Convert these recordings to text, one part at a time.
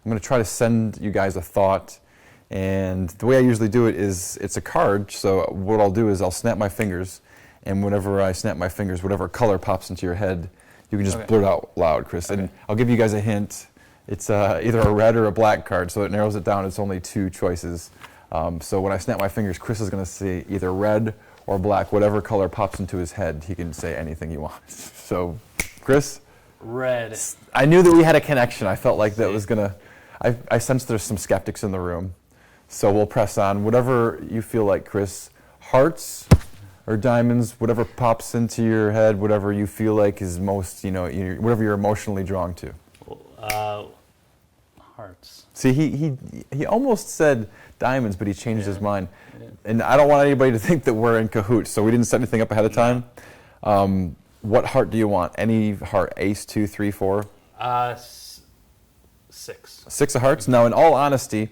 I'm going to try to send you guys a thought. And the way I usually do it is it's a card. So what I'll do is I'll snap my fingers. And whenever I snap my fingers, whatever color pops into your head, you can just blurt out loud, Chris. Okay. And I'll give you guys a hint. It's either a red or a black card, so it narrows it down. It's only 2 choices. So when I snap my fingers, Chris is going to say either red or black. Whatever color pops into his head, he can say anything he wants. So, Chris? Red. I knew that we had a connection. I felt like that was going to... I sensed there's some skeptics in the room. So we'll press on. Whatever you feel like, Chris. Hearts or diamonds, whatever pops into your head, whatever you feel like is most, whatever you're emotionally drawn to. Hearts. See, he almost said diamonds, but he changed his mind. And I don't want anybody to think that we're in cahoots, so we didn't set anything up ahead of time. What heart do you want? Any heart? Ace, 2, 3, 4? 6. 6 of hearts? Now, in all honesty,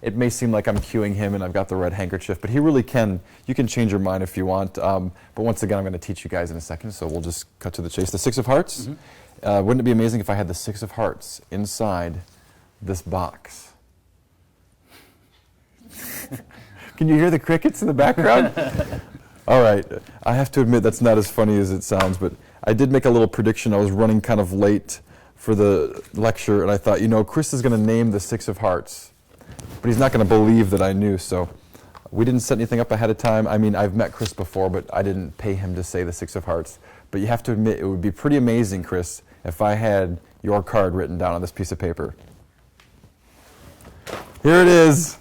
it may seem like I'm cueing him and I've got the red handkerchief, but he really can. You can change your mind if you want. But once again, I'm going to teach you guys in a second, so we'll just cut to the chase. The 6 of hearts? Mm-hmm. Wouldn't it be amazing if I had the 6 of hearts inside this box? Can you hear the crickets in the background? All right. I have to admit that's not as funny as it sounds, but I did make a little prediction. I was running kind of late for the lecture, and I thought, Chris is going to name the 6 of hearts, but he's not going to believe that I knew, so we didn't set anything up ahead of time. I mean, I've met Chris before, but I didn't pay him to say the 6 of hearts. But you have to admit, it would be pretty amazing, Chris, if I had your card written down on this piece of paper. Here it is.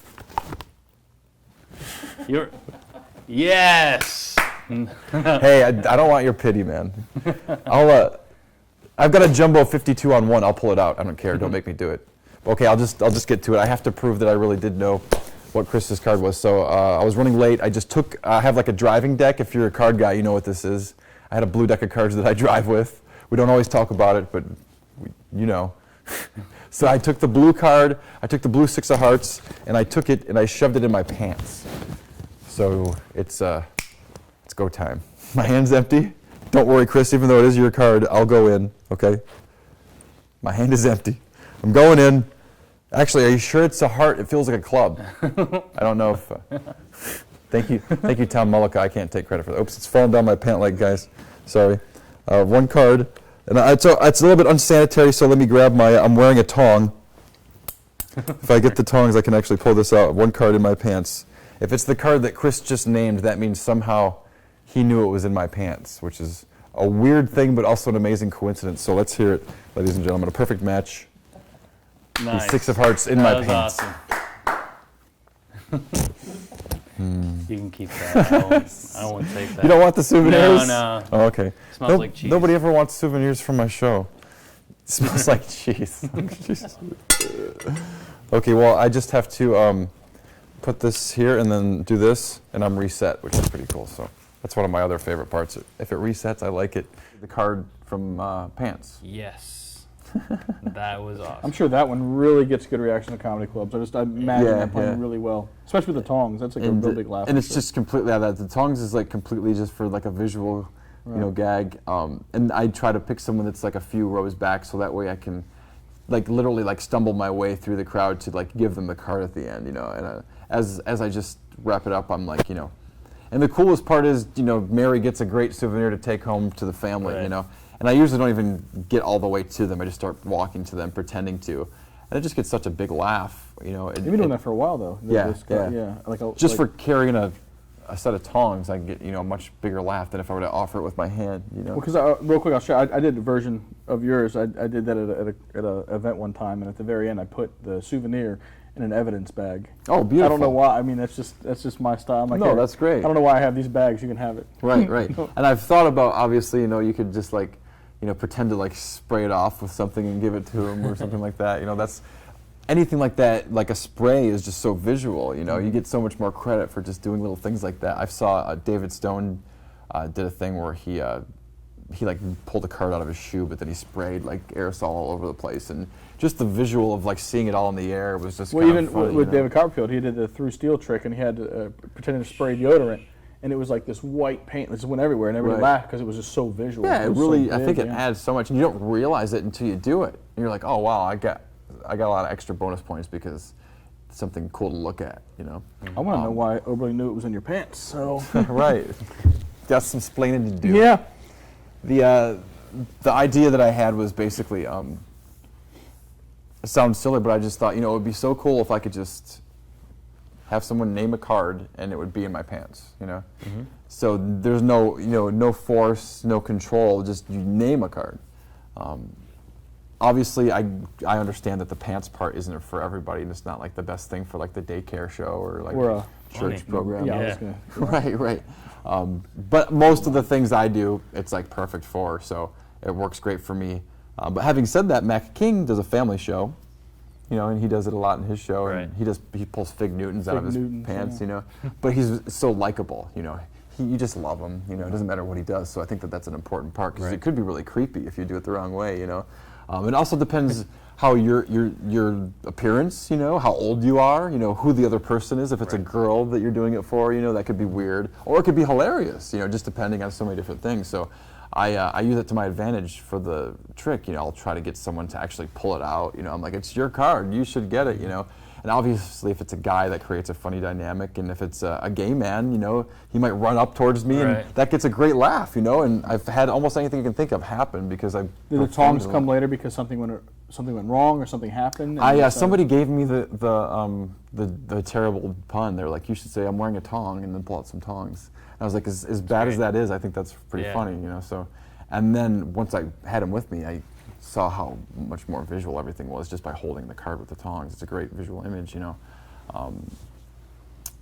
Yes. Hey, I don't want your pity, man. I've got a jumbo 52 on 1. I'll pull it out. I don't care. Don't make me do it. Okay, I'll just get to it. I have to prove that I really did know what Chris's card was. So I was running late. I have like a driving deck. If you're a card guy, you know what this is. I had a blue deck of cards that I drive with. We don't always talk about it, but you know. So I took the blue card, I took the blue 6 of hearts, and I took it and I shoved it in my pants. So it's go time. My hand's empty. Don't worry, Chris, even though it is your card, I'll go in, okay? My hand is empty. I'm going in. Actually, are you sure it's a heart? It feels like a club. I don't know if... Thank you, Tom Mullica. I can't take credit for that. Oops, it's falling down my pant leg, guys. Sorry. 1 card. And it's a little bit unsanitary, so let me grab I'm wearing a tong. If I get the tongs, I can actually pull this out. 1 card in my pants. If it's the card that Chris just named, that means somehow he knew it was in my pants, which is a weird thing, but also an amazing coincidence. So let's hear it, ladies and gentlemen. A perfect match. Nice. The 6 of hearts in my pants. Awesome. You can keep that. I don't want to take that. You don't want the souvenirs? No. Oh, okay. It smells like cheese. Nobody ever wants souvenirs from my show. It smells like cheese. Okay, well, I just have to put this here and then do this, and I'm reset, which is pretty cool. So that's one of my other favorite parts. If it resets, I like it. The card from pants. Yes. That was awesome. I'm sure that one really gets good reaction to comedy clubs. I imagine that playing really well, especially with the tongs. That's like a real big laugh. And it's just completely the tongs is like completely just for like a visual, gag. And I try to pick someone that's like a few rows back, so that way I can, like literally like stumble my way through the crowd to like give them the card at the end, And as I just wrap it up, I'm like, And the coolest part is, Mary gets a great souvenir to take home to the family, Right. And I usually don't even get all the way to them. I just start walking to them, pretending to. And it just gets such a big laugh, You've been doing that for a while, though. Just for carrying a set of tongs, I can get, a much bigger laugh than if I were to offer it with my hand, Well, because real quick, I'll share. I did a version of yours. I did that at an event one time, and at the very end, I put the souvenir in an evidence bag. Oh, beautiful. I don't know why. I mean, that's just my style. I'm like, no, that's great. I don't know why I have these bags. You can have it. Right. And I've thought about, obviously, you could just like, pretend to like spray it off with something and give it to him or something like that. That's anything like that. Like a spray is just so visual. You get so much more credit for just doing little things like that. I saw David Stone did a thing where he like pulled a card out of his shoe, but then he sprayed like aerosol all over the place, and just the visual of like seeing it all in the air was just well. Kind Even of funny, with David Copperfield, he did the through steel trick, and he had pretended to spray deodorant. And it was like this white paint that just went everywhere, and everybody laughed because it was just so visual. Yeah, it really. I think it adds so much, and you don't realize it until you do it. And you're like, oh wow, I got a lot of extra bonus points because it's something cool to look at, you know. I want to know why everybody knew it was in your pants. So Right. Got some splaining to do. yeah, The idea that I had was basically, it sounds silly, but I just thought, you know, it would be so cool if I could just have someone name a card and it would be in my pants, you know. So there's no, you know, no force, no control, just you name a card. Obviously, I understand that the pants part isn't for everybody, and it's not like the best thing for like the daycare show or like Or a church program. yeah, I was Yeah. gonna, Right. But most of the things I do, it's like perfect for, so it works great for me. But having said that, Mac King does a family show, you know, and he does it a lot in his show, Right. and he pulls Fig Newtons out of his Fig Newtons, pants, yeah. you know. But he's so likable, you know. You just love him, you know. It doesn't matter what he does. So I think that that's an important part because Right. it could be really creepy if you do it the wrong way, you know. It also depends how your appearance, you know, how old you are, you know, who the other person is. If it's a Right. girl that you're doing it for, you know, that could be weird, or it could be hilarious, you know, just depending on so many different things. So I use it to my advantage for the trick. You know, I'll try to get someone to actually pull it out. You know, I'm like, it's your card, you should get it. You know. And obviously, if it's a guy, that creates a funny dynamic. And if it's a gay man, you know, he might run up towards me, Right. and that gets a great laugh, you know. And I've had almost anything you can think of happen because I've. did the performed tongs it a come lot. later because something went wrong or something happened? and you decided- Somebody gave me the terrible pun. They're like, you should say I'm wearing a tong, and then pull out some tongs. And I was like, as bad as that is, I think that's pretty Yeah. funny, you know. So, and then once I had him with me, I saw how much more visual everything was just by holding the card with the tongs. It's a great visual image, you know.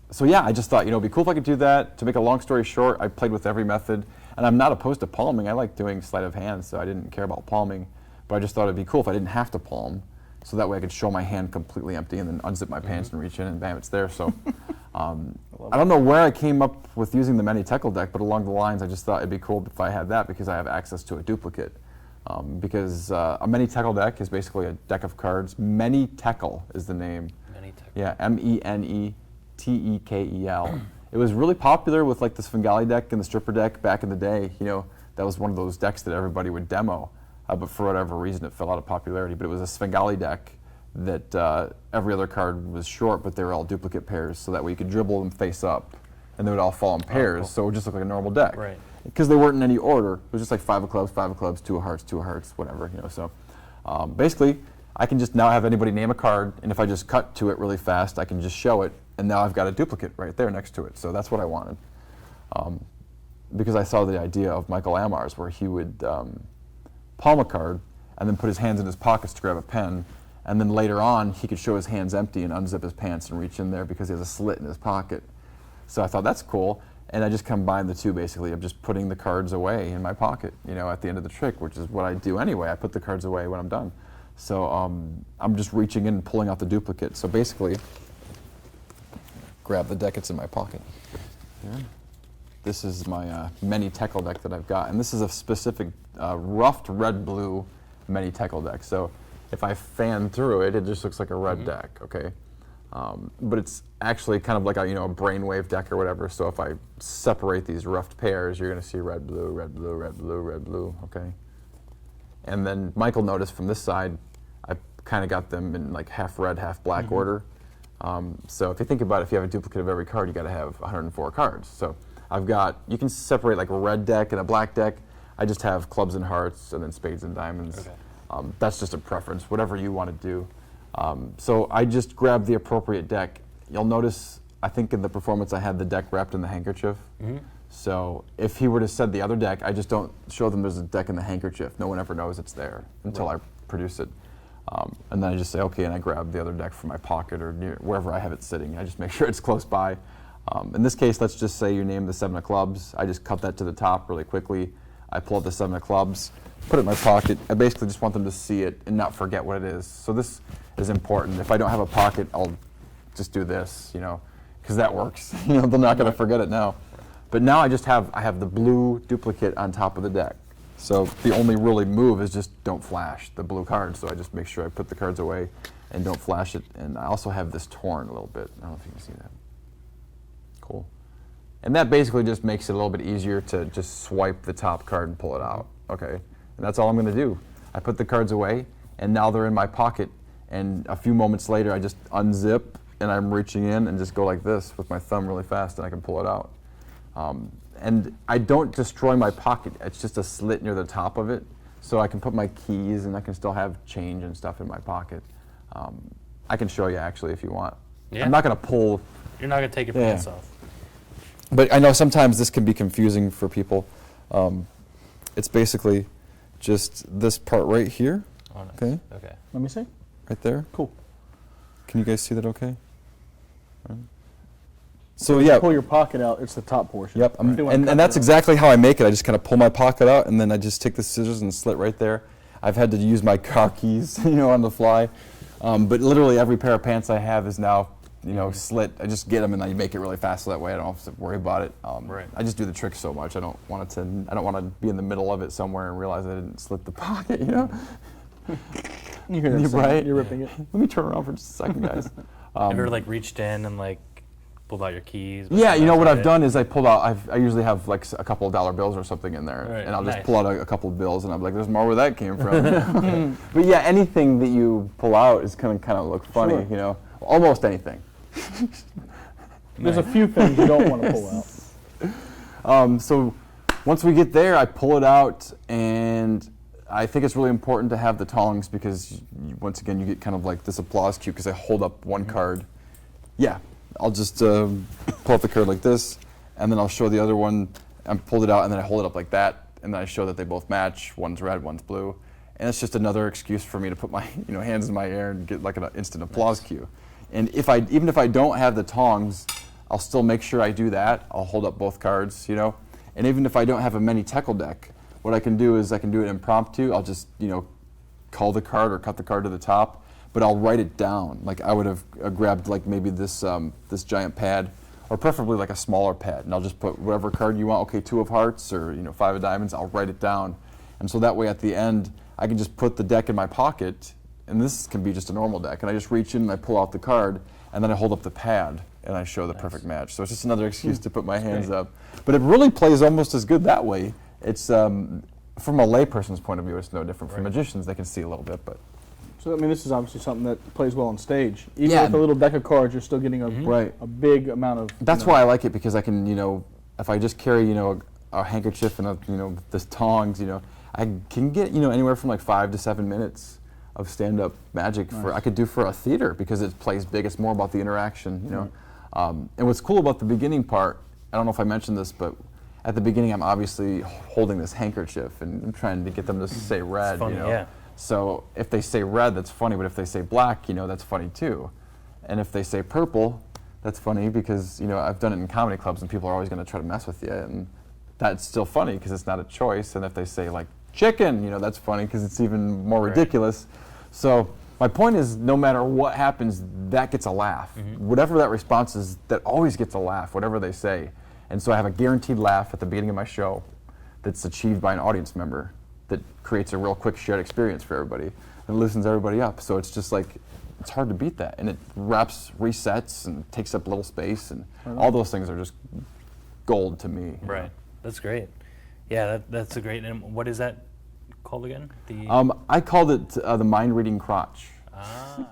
So yeah, I just thought, you know, it'd be cool if I could do that. To make a long story short, I played with every method, and I'm not opposed to palming. I like doing sleight of hand, so I didn't care about palming. But I just thought it'd be cool if I didn't have to palm, so that way I could show my hand completely empty and then unzip my pants and reach in, and bam, it's there. So I don't know where I came up with using the Many Tekel deck, but along the lines, I just thought it'd be cool if I had that because I have access to a duplicate. Because a Many Tekel deck is basically a deck of cards. Many Tekel is the name. Many Tekel. Yeah, Menitekel. It was really popular with like the Svengali deck and the Stripper deck back in the day. You know, that was one of those decks that everybody would demo, but for whatever reason it fell out of popularity. But it was a Svengali deck that every other card was short, but they were all duplicate pairs, so that way you could dribble them face up, and they would all fall in pairs, cool. so it would just look like a normal deck. Right. Because they weren't in any order. It was just like 5 of clubs, 2 of hearts, whatever. You know, so basically, I can just now have anybody name a card, and if I just cut to it really fast, I can just show it, and now I've got a duplicate right there next to it. So that's what I wanted. Because I saw the idea of Michael Amar's, where he would palm a card and then put his hands in his pockets to grab a pen, and then later on he could show his hands empty and unzip his pants and reach in there because he has a slit in his pocket. So I thought that's cool, and I just combined the two basically of just putting the cards away in my pocket, you know, at the end of the trick, which is what I do anyway. I put the cards away when I'm done. So I'm just reaching in and pulling out the duplicate. So basically, grab the deck, it's in my pocket. Yeah. This is my Many Tekel deck that I've got, and this is a specific roughed red-blue Many Tekel deck. So if I fan through it, it just looks like a red deck, okay? But it's actually kind of like a, you know, a brainwave deck or whatever. So if I separate these roughed pairs, you're going to see red, blue, red, blue, red, blue, red, blue, okay? And then Michael noticed from this side, I kind of got them in like half red, half black order. So if you think about it, if you have a duplicate of every card, you got to have 104 cards. So I've got, you can separate like a red deck and a black deck. I just have clubs and hearts and then spades and diamonds. Okay. That's just a preference, whatever you want to do. So I just grabbed the appropriate deck. You'll notice, I think in the performance I had the deck wrapped in the handkerchief. So if he were to set the other deck, I just don't show them there's a deck in the handkerchief. No one ever knows it's there until I produce it. And then I just say, okay, and I grab the other deck from my pocket or near wherever I have it sitting. I just make sure it's close by. In this case, let's just say you name the 7 of clubs. I just cut that to the top really quickly. I pull out the 7 of clubs, put it in my pocket. I basically just want them to see it and not forget what it is. So this is important. If I don't have a pocket, I'll just do this, you know, because that works. You know, they're not going to forget it now. But now I have the blue duplicate on top of the deck. So the only really move is just don't flash the blue cards. So I just make sure I put the cards away and don't flash it. And I also have this torn a little bit. I don't know if you can see that. Cool. And that basically just makes it a little bit easier to just swipe the top card and pull it out. Okay. And that's all I'm going to do. I put the cards away, and now they're in my pocket. and a few moments later I just unzip and I'm reaching in and just go like this with my thumb really fast and I can pull it out. And I don't destroy my pocket. It's just a slit near the top of it, so I can put my keys and I can still have change and stuff in my pocket. I can show you actually if you want. Yeah. I'm not going to pull. You're not gonna take your Yeah. pants off. But I know sometimes this can be confusing for people. It's basically just this part right here, Oh, nice. Okay. Okay. Let me see. right there. Cool. Can you guys see that okay? Right. So yeah, Pull your pocket out. It's the top portion. yep, If you wanna cut and that's it out. exactly how I make it. I just kind of pull my pocket out and then I just take the scissors and slit right there. I've had to use my car keys, on the fly. But literally every pair of pants I have is now, slit. I just get them and I make it really fast so that way I don't have to worry about it. Right. I just do the trick so much. I don't want to be in the middle of it somewhere and realize I didn't slit the pocket, You hear that You're sound? right. You're ripping it. Let me turn around for just a second, guys. Have you ever like reached in and like pulled out your keys? Yeah, what That's I've done is I pulled out, I usually have like a couple of dollar bills or something in there, Right, and I'll just nice. pull out a couple of bills, and I'm like, there's more where that came from. But yeah, anything that you pull out is going to kind of look funny, Sure. Almost anything. There's a few things you don't want to pull out. So once we get there, I pull it out, and I think it's really important to have the tongs because once again, you get kind of like this applause cue because I hold up one card. Yeah, I'll just pull up the card like this, and then I'll show the other one. I pulled it out, and then I hold it up like that, and then I show that they both match. One's red, one's blue, and it's just another excuse for me to put my hands in my air and get like an instant applause cue. And even if I don't have the tongs, I'll still make sure I do that. I'll hold up both cards, and even if I don't have a mini tackle deck, what I can do is I can do it impromptu. I'll just call the card or cut the card to the top, but I'll write it down. Like I would have grabbed like maybe this this giant pad, or preferably like a smaller pad, and I'll just put whatever card you want. Okay, 2 of hearts or 5 of diamonds. I'll write it down, and so that way at the end I can just put the deck in my pocket, and this can be just a normal deck, and I just reach in and I pull out the card, and then I hold up the pad and I show the perfect match. So it's just another excuse to put my hands up, but it really plays almost as good that way. It's from a layperson's point of view, it's no different. For magicians, they can see a little bit, but. So this is obviously something that plays well on stage. Even Yeah. with a little deck of cards, you're still getting a big amount of. That's why I like it, because I can, if I just carry, a handkerchief and the tongs, I can get, anywhere from like 5 to 7 minutes of stand-up magic I could do for a theater because it plays big. It's more about the interaction, and what's cool about the beginning part, I don't know if I mentioned this, but at the beginning I'm obviously holding this handkerchief and I'm trying to get them to say red, It's funny, yeah. So if they say red, that's funny, but if they say black, that's funny too. And if they say purple, that's funny because, I've done it in comedy clubs and people are always going to try to mess with you, and that's still funny because it's not a choice. And if they say like chicken, that's funny because it's even more ridiculous. So my point is, no matter what happens, that gets a laugh. Whatever that response is, that always gets a laugh, whatever they say. And so I have a guaranteed laugh at the beginning of my show that's achieved by an audience member that creates a real quick shared experience for everybody and loosens everybody up. So it's just like, it's hard to beat that. And it resets and takes up little space, and all those things are just gold to me. Right. That's great. Yeah, that's a great. And what is that called again? The I called it the mind reading crotch. ah.